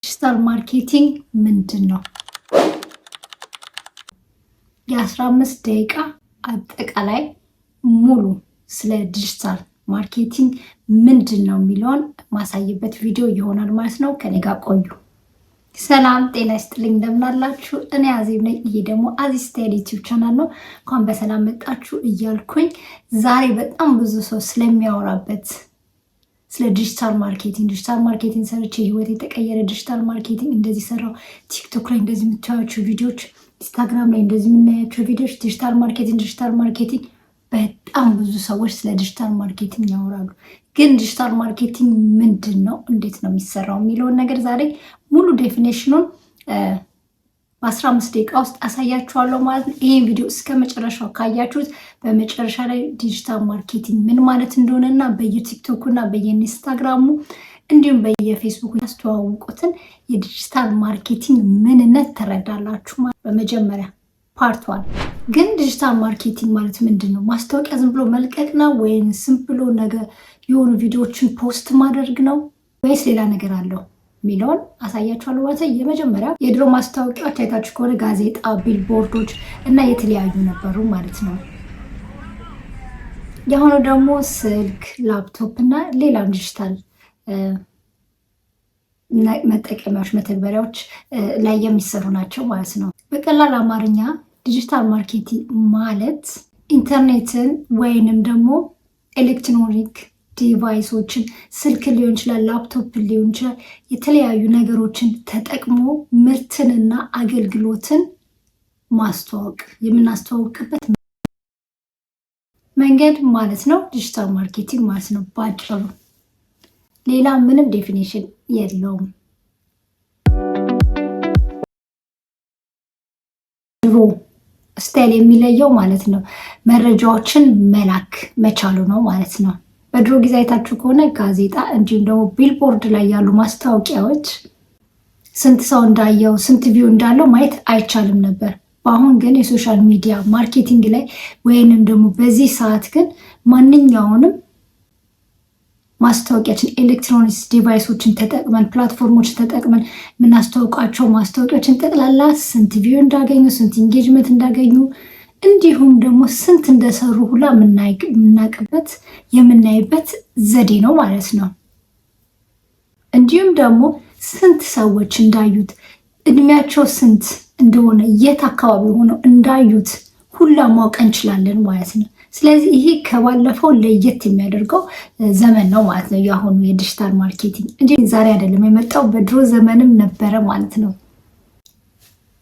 ዲጂታል ማርኬቲንግ ምንድን ነው? የ15 ደቂቃ አጠቃላይ ሙሉ ስለ ዲጂታል ማርኬቲንግ ምንድን ነው የሚለውን ማሳይበት ቪዲዮ ይሆናል ማለት ነው። ከኔ ጋር ቆዩ። ሰላም ጤና ይስጥልኝ፣ እንደምን አላችሁ? እኔ አዜብ ነኝ። ይሄ ደግሞ አዚዝ ስታይል ዩቲዩብ ቻናል ነው። እንኳን በሰላም መጣችሁ እያልኩኝ ዛሬ በጣም ብዙ ሰው ስለሚያወራበት ስለ ዲጂታል ማርኬቲንግ ሰርቼ ህይወት የተቀየረ ዲጂታል ማርኬቲንግ እንደዚህ ሰራው፣ ቲክቶክ ላይ እንደዚህ የምታዩቸው ቪዲዮዎች፣ ኢንስታግራም ላይ እንደዚህ የምናያቸው ቪዲዮዎች፣ ዲጂታል ማርኬቲንግ በጣም ብዙ ሰዎች ስለ ዲጂታል ማርኬቲንግ ያወራሉ። ግን ዲጂታል ማርኬቲንግ ምንድን ነው፣ እንዴት ነው የሚሰራው የሚለውን ነገር ዛሬ ሙሉ ዴፊኔሽኑን በ15 ደቂቃ ውስጥ አሳያችኋለሁ ማለት ነው። ይህን ቪዲዮ እስከ መጨረሻው ካያችሁት በመጨረሻ ላይ ዲጂታል ማርኬቲንግ ምን ማለት እንደሆነ እና በየቲክቶኩ እና በየኢንስታግራሙ እንዲሁም በየፌስቡክ ያስተዋውቁትን የዲጂታል ማርኬቲንግ ምንነት ተረዳላችሁ። በመጀመሪያ ፓርት ዋን ግን ዲጂታል ማርኬቲንግ ማለት ምንድን ነው? ማስታወቂያ ዝም ብሎ መልቀቅ ነው ወይም ዝም ብሎ ነገር የሆኑ ቪዲዮዎችን ፖስት ማድረግ ነው ወይስ ሌላ ነገር አለው ሚሊዮን አሳያችኋለሁ ማለት ነው። የመጀመሪያው የድሮ ማስታወቂያዎች አይታችሁ ከሆነ ጋዜጣ፣ ቢልቦርዶች እና የተለያዩ ነበሩ ማለት ነው። የአሁኑ ደግሞ ስልክ፣ ላፕቶፕ እና ሌላም ዲጂታል መጠቀሚያዎች፣ መተግበሪያዎች ላይ የሚሰሩ ናቸው ማለት ነው። በቀላል አማርኛ ዲጂታል ማርኬቲንግ ማለት ኢንተርኔትን ወይንም ደግሞ ኤሌክትሮኒክ ዲቫይሶችን ስልክ ሊሆን ይችላል፣ ላፕቶፕ ሊሆን ይችላል፣ የተለያዩ ነገሮችን ተጠቅሞ ምርትንና አገልግሎትን ማስተዋወቅ የምናስተዋውቅበት መንገድ ማለት ነው። ዲጂታል ማርኬቲንግ ማለት ነው ባጭሩ። ሌላ ምንም ዴፊኒሽን የለውም። ድሮ ስታይል የሚለየው ማለት ነው መረጃዎችን መላክ መቻሉ ነው ማለት ነው። በድሮ ጊዜ አይታችሁ ከሆነ ጋዜጣ እንዲሁም ደግሞ ቢልቦርድ ላይ ያሉ ማስታወቂያዎች ስንት ሰው እንዳየው ስንት ቪው እንዳለው ማየት አይቻልም ነበር። በአሁን ግን የሶሻል ሚዲያ ማርኬቲንግ ላይ ወይንም ደግሞ በዚህ ሰዓት ግን ማንኛውንም ማስታወቂያችን ኤሌክትሮኒክስ ዲቫይሶችን ተጠቅመን ፕላትፎርሞችን ተጠቅመን የምናስተዋውቃቸው ማስታወቂያዎችን ጠቅላላ ስንት ቪው እንዳገኙ ስንት ኢንጌጅመንት እንዳገኙ እንዲሁም ደግሞ ስንት እንደሰሩ ሁላ የምናውቅበት የምናይበት ዘዴ ነው ማለት ነው። እንዲሁም ደግሞ ስንት ሰዎች እንዳዩት እድሜያቸው ስንት እንደሆነ የት አካባቢ ሆነው እንዳዩት ሁላ ማወቅ እንችላለን ማለት ነው። ስለዚህ ይሄ ከባለፈው ለየት የሚያደርገው ዘመን ነው ማለት ነው የአሁኑ የዲጂታል ማርኬቲንግ እንጂ ዛሬ አይደለም የመጣው፣ በድሮ ዘመንም ነበረ ማለት ነው።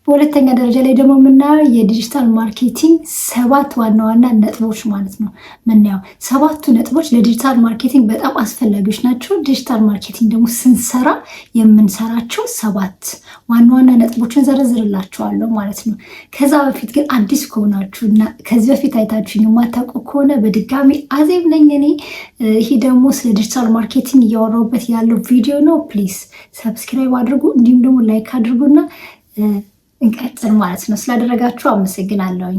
በሁለተኛ ደረጃ ላይ ደግሞ የምናየው የዲጂታል ማርኬቲንግ 7 ዋና ዋና ነጥቦች ማለት ነው የምናየው። 7ቱ ነጥቦች ለዲጂታል ማርኬቲንግ በጣም አስፈላጊዎች ናቸው። ዲጂታል ማርኬቲንግ ደግሞ ስንሰራ የምንሰራቸው 7 ዋና ዋና ነጥቦችን ዘረዝርላቸዋለሁ ማለት ነው። ከዛ በፊት ግን አዲስ ከሆናችሁ እና ከዚህ በፊት አይታችሁ የማታውቁ ከሆነ በድጋሚ አዜብ ነኝ እኔ። ይሄ ደግሞ ስለ ዲጂታል ማርኬቲንግ እያወራሁበት ያለው ቪዲዮ ነው። ፕሊዝ ሰብስክራይብ አድርጉ፣ እንዲሁም ደግሞ ላይክ አድርጉና እንቀጥል ማለት ነው። ስላደረጋችሁ አመሰግናለሁኝ።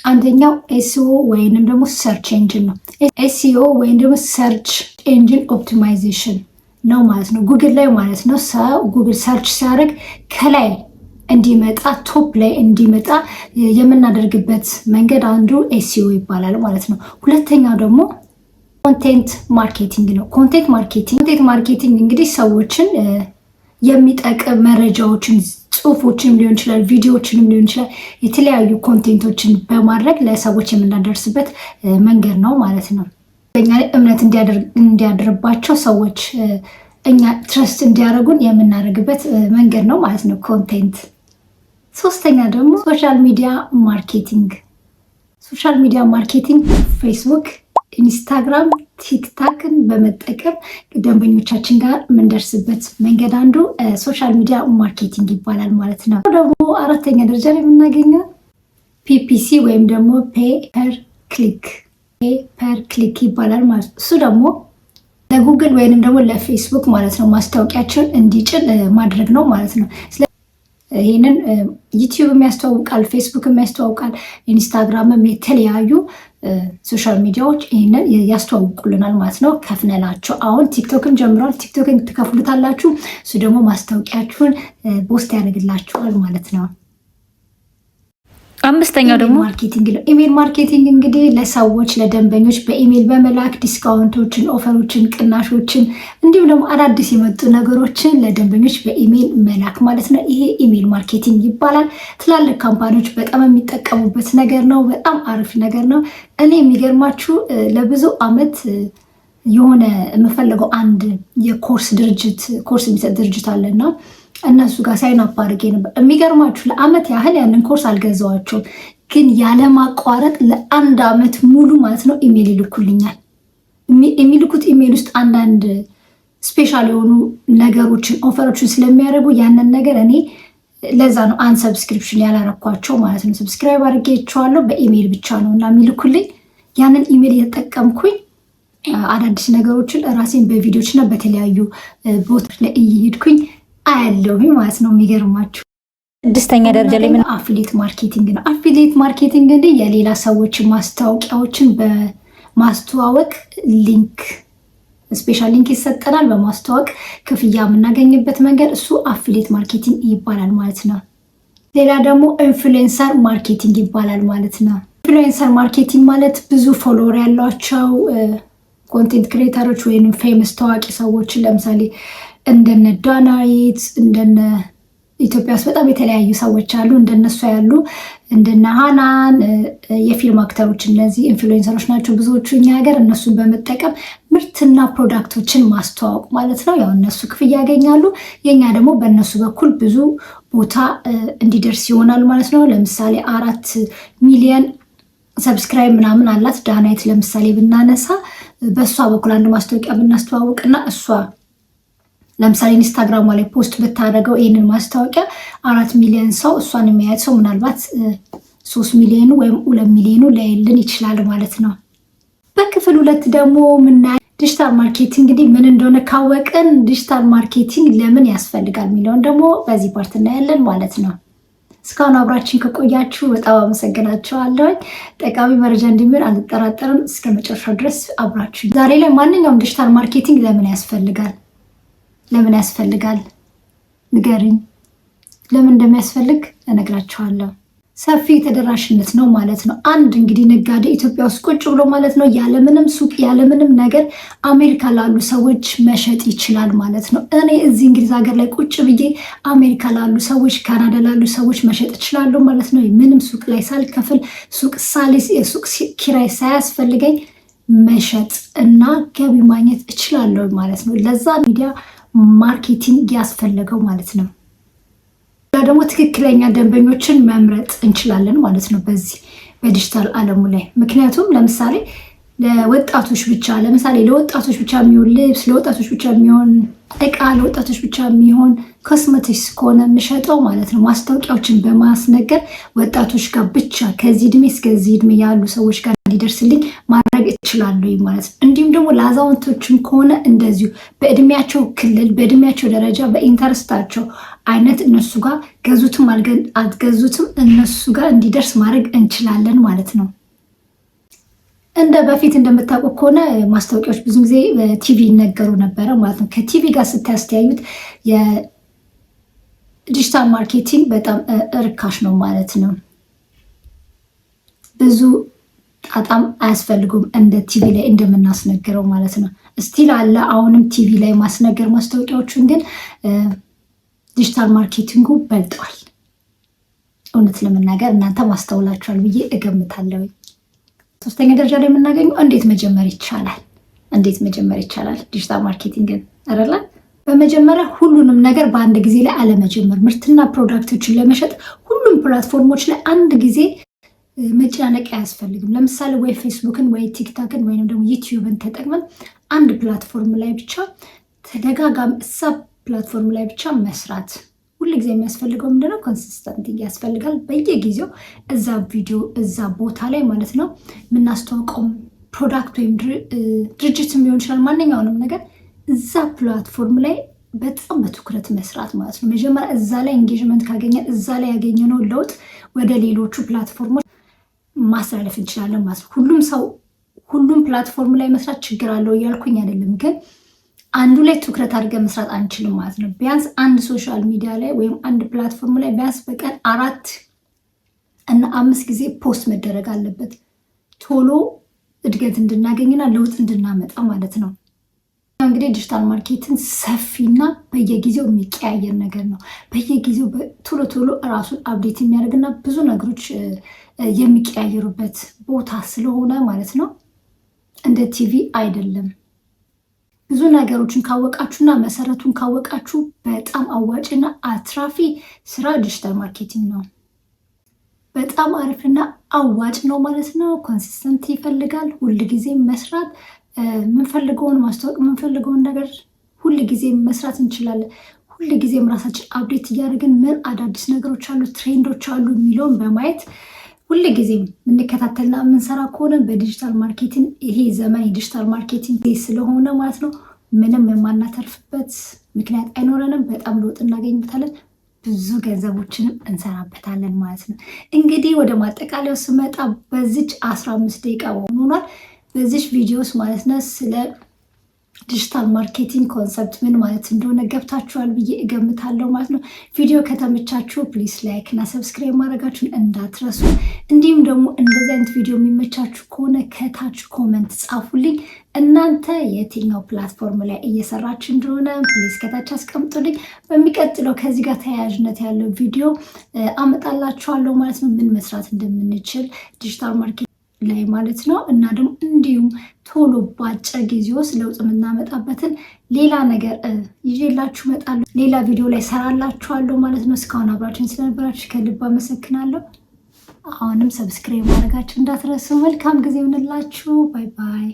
አንደኛው ኤስኢኦ ወይንም ደግሞ ሰርች ኤንጂን ነው። ኤስኢኦ ወይንም ደግሞ ሰርች ኤንጂን ኦፕቲማይዜሽን ነው ማለት ነው። ጉግል ላይ ማለት ነው። ሰው ጉግል ሰርች ሲያደርግ ከላይ እንዲመጣ ቶፕ ላይ እንዲመጣ የምናደርግበት መንገድ አንዱ ኤስኢኦ ይባላል ማለት ነው። ሁለተኛው ደግሞ ኮንቴንት ማርኬቲንግ ነው። ኮንቴንት ማርኬቲንግ እንግዲህ ሰዎችን የሚጠቅም መረጃዎችን ጽሁፎችንም ሊሆን ይችላል፣ ቪዲዮዎችንም ሊሆን ይችላል፣ የተለያዩ ኮንቴንቶችን በማድረግ ለሰዎች የምናደርስበት መንገድ ነው ማለት ነው። በእኛ ላይ እምነት እንዲያድርባቸው ሰዎች እኛ ትረስት እንዲያደርጉን የምናደርግበት መንገድ ነው ማለት ነው ኮንቴንት። ሶስተኛ ደግሞ ሶሻል ሚዲያ ማርኬቲንግ ፌስቡክ፣ ኢንስታግራም፣ ቲክታክን በመጠቀም ደንበኞቻችን ጋር የምንደርስበት መንገድ አንዱ ሶሻል ሚዲያ ማርኬቲንግ ይባላል ማለት ነው። ደግሞ አራተኛ ደረጃ ላይ የምናገኘው ፒፒሲ ወይም ደግሞ ፔይ ፐር ክሊክ ይባላል ማለት ነው። እሱ ደግሞ ለጉግል ወይንም ደግሞ ለፌስቡክ ማለት ነው ማስታወቂያቸውን እንዲጭን ማድረግ ነው ማለት ነው። ይህንን ዩቲዩብ ያስተዋውቃል፣ ፌስቡክ ያስተዋውቃል፣ ኢንስታግራምም የተለያዩ ሶሻል ሚዲያዎች ይህንን ያስተዋውቁልናል ማለት ነው። ከፍነናቸው አሁን ቲክቶክን ጀምሯል። ቲክቶክን ትከፍሉታላችሁ። እሱ ደግሞ ማስታወቂያችሁን ፖስት ያደርግላችኋል ማለት ነው። አምስተኛው ደግሞ ማርኬቲንግ ነው። ኢሜል ማርኬቲንግ እንግዲህ ለሰዎች ለደንበኞች በኢሜል በመላክ ዲስካውንቶችን፣ ኦፈሮችን፣ ቅናሾችን እንዲሁም ደግሞ አዳዲስ የመጡ ነገሮችን ለደንበኞች በኢሜል መላክ ማለት ነው። ይሄ ኢሜል ማርኬቲንግ ይባላል። ትላልቅ ካምፓኒዎች በጣም የሚጠቀሙበት ነገር ነው። በጣም አሪፍ ነገር ነው። እኔ የሚገርማችሁ ለብዙ አመት የሆነ የምፈልገው አንድ የኮርስ ድርጅት ኮርስ የሚሰጥ ድርጅት አለና እነሱ ጋር ሳይን አፕ አድርጌ ነበር። የሚገርማችሁ ለአመት ያህል ያንን ኮርስ አልገዛዋቸውም፣ ግን ያለማቋረጥ ለአንድ አመት ሙሉ ማለት ነው ኢሜል ይልኩልኛል። የሚልኩት ኢሜል ውስጥ አንዳንድ ስፔሻል የሆኑ ነገሮችን ኦፈሮችን ስለሚያደርጉ ያንን ነገር እኔ ለዛ ነው አንሰብስክሪፕሽን ያላረኳቸው ማለት ነው። ሰብስክራይብ አድርጌያቸዋለሁ። በኢሜል ብቻ ነው እና የሚልኩልኝ። ያንን ኢሜል እየተጠቀምኩኝ አዳዲስ ነገሮችን ራሴን በቪዲዮች እና በተለያዩ ቦታዎች ላይ እየሄድኩኝ አያለሁ ማለት ነው። የሚገርማችሁ 6ኛ ደረጃ ላይ ምን አፊሊየት ማርኬቲንግ ነው። አፊሊየት ማርኬቲንግ እንግዲህ የሌላ ሰዎች ማስታወቂያዎችን በማስተዋወቅ ሊንክ ስፔሻል ሊንክ ይሰጠናል። በማስተዋወቅ ክፍያ የምናገኝበት መንገድ እሱ አፊሊየት ማርኬቲንግ ይባላል ማለት ነው። ሌላ ደግሞ ኢንፍሉዌንሰር ማርኬቲንግ ይባላል ማለት ነው። ኢንፍሉዌንሰር ማርኬቲንግ ማለት ብዙ ፎሎወር ያሏቸው ኮንቴንት ክሬተሮች ወይም ፌመስ ታዋቂ ሰዎችን ለምሳሌ እንደነ ዳናይት እንደነ ኢትዮጵያ ውስጥ በጣም የተለያዩ ሰዎች አሉ። እንደነሱ ያሉ እንደነ ሃናን የፊልም አክተሮች እነዚህ ኢንፍሉዌንሰሮች ናቸው ብዙዎቹ እኛ ሀገር። እነሱን በመጠቀም ምርትና ፕሮዳክቶችን ማስተዋወቅ ማለት ነው። ያው እነሱ ክፍያ ያገኛሉ፣ የኛ ደግሞ በእነሱ በኩል ብዙ ቦታ እንዲደርስ ይሆናል ማለት ነው። ለምሳሌ 4 ሚሊዮን ሰብስክራይብ ምናምን አላት ዳናይት ለምሳሌ ብናነሳ፣ በእሷ በኩል አንድ ማስታወቂያ ብናስተዋወቅና እሷ ለምሳሌ ኢንስታግራሟ ላይ ፖስት ብታደርገው ይህንን ማስታወቂያ 4 ሚሊዮን ሰው እሷን የሚያየት ሰው ምናልባት 3 ሚሊዮኑ ወይም 2 ሚሊዮኑ ላይልን ይችላል ማለት ነው። በክፍል 2 ደግሞ ምናይ ዲጂታል ማርኬቲንግ እንግዲህ ምን እንደሆነ ካወቅን ዲጂታል ማርኬቲንግ ለምን ያስፈልጋል የሚለውን ደግሞ በዚህ ፓርት እናያለን ማለት ነው። እስካሁን አብራችን ከቆያችሁ በጣም አመሰግናችኋለሁ። ጠቃሚ መረጃ እንደሚሆን አልጠራጠርም። እስከ መጨረሻው ድረስ አብራችሁ ዛሬ ላይ ማንኛውም ዲጂታል ማርኬቲንግ ለምን ያስፈልጋል ንገሪኝ። ለምን እንደሚያስፈልግ እነግራችኋለሁ። ሰፊ ተደራሽነት ነው ማለት ነው። አንድ እንግዲህ ነጋዴ ኢትዮጵያ ውስጥ ቁጭ ብሎ ማለት ነው ያለምንም ሱቅ ያለምንም ነገር አሜሪካ ላሉ ሰዎች መሸጥ ይችላል ማለት ነው። እኔ እዚህ እንግሊዝ ሀገር ላይ ቁጭ ብዬ አሜሪካ ላሉ ሰዎች፣ ካናዳ ላሉ ሰዎች መሸጥ እችላለሁ ማለት ነው። ምንም ሱቅ ላይ ሳልከፍል ሱቅ ሳሊስ የሱቅ ኪራይ ሳያስፈልገኝ መሸጥ እና ገቢ ማግኘት እችላለሁ ማለት ነው። ለዛ ሚዲያ ማርኬቲንግ ያስፈለገው ማለት ነው። ደግሞ ትክክለኛ ደንበኞችን መምረጥ እንችላለን ማለት ነው በዚህ በዲጂታል ዓለሙ ላይ። ምክንያቱም ለምሳሌ ለወጣቶች ብቻ የሚሆን ልብስ፣ ለወጣቶች ብቻ የሚሆን እቃ፣ ለወጣቶች ብቻ የሚሆን ኮስሜቲክስ ከሆነ የምሸጠው ማለት ነው ማስታወቂያዎችን በማስነገር ወጣቶች ጋር ብቻ ከዚህ እድሜ እስከዚህ እድሜ ያሉ ሰዎች ጋር እንዲደርስልኝ ማድረግ እችላለሁ ማለት ነው። እንዲሁም ደግሞ ለአዛውንቶችም ከሆነ እንደዚሁ በእድሜያቸው ክልል በእድሜያቸው ደረጃ በኢንተረስታቸው አይነት እነሱ ጋር ገዙትም አልገዙትም እነሱ ጋር እንዲደርስ ማድረግ እንችላለን ማለት ነው። እንደ በፊት እንደምታውቁ ከሆነ ማስታወቂያዎች ብዙ ጊዜ በቲቪ ይነገሩ ነበረ ማለት ነው። ከቲቪ ጋር ስታስተያዩት የዲጂታል ማርኬቲንግ በጣም ርካሽ ነው ማለት ነው። ብዙ ጣጣም አያስፈልጉም እንደ ቲቪ ላይ እንደምናስነገረው ማለት ነው። ስቲል አለ አሁንም ቲቪ ላይ ማስነገር ማስታወቂያዎቹን፣ ግን ዲጂታል ማርኬቲንጉ በልጠዋል። እውነት ለመናገር እናንተ ማስተውላችኋል ብዬ እገምታለሁ። 3ኛ ደረጃ ላይ የምናገኘው እንዴት መጀመር ይቻላል ዲጂታል ማርኬቲንግን አይደለ? በመጀመሪያ ሁሉንም ነገር በአንድ ጊዜ ላይ አለመጀመር። ምርትና ፕሮዳክቶችን ለመሸጥ ሁሉም ፕላትፎርሞች ላይ አንድ ጊዜ መጨናነቅ አያስፈልግም። ለምሳሌ ወይ ፌስቡክን ወይ ቲክቶክን ወይም ደግሞ ዩቲዩብን ተጠቅመን አንድ ፕላትፎርም ላይ ብቻ ተደጋጋሚ እዛ ፕላትፎርም ላይ ብቻ መስራት። ሁሉ ጊዜ የሚያስፈልገው ምንድነው? ኮንሲስተንት ያስፈልጋል። በየጊዜው እዛ ቪዲዮ እዛ ቦታ ላይ ማለት ነው የምናስተዋውቀው ፕሮዳክት ወይም ድርጅትም ሊሆን ይችላል። ማንኛውንም ነገር እዛ ፕላትፎርም ላይ በጣም በትኩረት መስራት ማለት ነው። መጀመሪያ እዛ ላይ ኤንጌጅመንት ካገኘን እዛ ላይ ያገኘነው ለውጥ ወደ ሌሎቹ ፕላትፎርሞች ማስተላለፍ እንችላለን ማለት ነው። ሁሉም ሰው ሁሉም ፕላትፎርም ላይ መስራት ችግር አለው እያልኩኝ አይደለም፣ ግን አንዱ ላይ ትኩረት አድርገን መስራት አንችልም ማለት ነው። ቢያንስ አንድ ሶሻል ሚዲያ ላይ ወይም አንድ ፕላትፎርም ላይ ቢያንስ በቀን 4 እና 5 ጊዜ ፖስት መደረግ አለበት፣ ቶሎ እድገት እንድናገኝና ለውጥ እንድናመጣ ማለት ነው። እንግዲህ ዲጂታል ማርኬቲንግ ሰፊና በየጊዜው የሚቀያየር ነገር ነው። በየጊዜው ቶሎ ቶሎ እራሱን አፕዴት የሚያደርግና ብዙ ነገሮች የሚቀያየሩበት ቦታ ስለሆነ ማለት ነው። እንደ ቲቪ አይደለም። ብዙ ነገሮችን ካወቃችሁና መሰረቱን ካወቃችሁ በጣም አዋጭና አትራፊ ስራ ዲጂታል ማርኬቲንግ ነው። በጣም አሪፍና አዋጭ ነው ማለት ነው። ኮንሲስተንት ይፈልጋል። ሁልጊዜ መስራት የምንፈልገውን ማስታወቅ የምንፈልገውን ነገር ሁልጊዜ መስራት እንችላለን። ሁልጊዜም ራሳችን አፕዴት እያደረግን ምን አዳዲስ ነገሮች አሉ፣ ትሬንዶች አሉ የሚለውን በማየት ሁልጊዜም የምንከታተልና የምንሰራ ከሆነ በዲጂታል ማርኬቲንግ ይሄ ዘመን የዲጂታል ማርኬቲንግ ስለሆነ ማለት ነው ምንም የማናተርፍበት ምክንያት አይኖረንም። በጣም ለውጥ እናገኝበታለን፣ ብዙ ገንዘቦችንም እንሰራበታለን ማለት ነው። እንግዲህ ወደ ማጠቃለያው ስመጣ በዚች 15 ደቂቃ ሆኗል። በዚች ቪዲዮስ ማለት ነው ስለ ዲጂታል ማርኬቲንግ ኮንሰፕት ምን ማለት እንደሆነ ገብታችኋል ብዬ እገምታለሁ ማለት ነው። ቪዲዮ ከተመቻችሁ ፕሊስ ላይክ እና ሰብስክራይብ ማድረጋችሁን እንዳትረሱ። እንዲሁም ደግሞ እንደዚህ አይነት ቪዲዮ የሚመቻችሁ ከሆነ ከታች ኮመንት ጻፉልኝ። እናንተ የትኛው ፕላትፎርም ላይ እየሰራችሁ እንደሆነ ፕሊስ ከታች አስቀምጡልኝ። በሚቀጥለው ከዚህ ጋር ተያያዥነት ያለው ቪዲዮ አመጣላችኋለሁ ማለት ነው፣ ምን መስራት እንደምንችል ዲጂታል ማርኬቲንግ ላይ ማለት ነው። እና ደግሞ እንዲሁም ቶሎ በአጭር ጊዜ ውስጥ ለውጥ የምናመጣበትን ሌላ ነገር ይዤላችሁ እመጣለሁ። ሌላ ቪዲዮ ላይ ሰራላችኋለሁ ማለት ነው። እስካሁን አብራችሁን ስለነበራችሁ ከልብ አመሰግናለሁ። አሁንም ሰብስክራይብ ማድረጋችሁ እንዳትረሱ። መልካም ጊዜ ይሁንላችሁ። ባይ ባይ።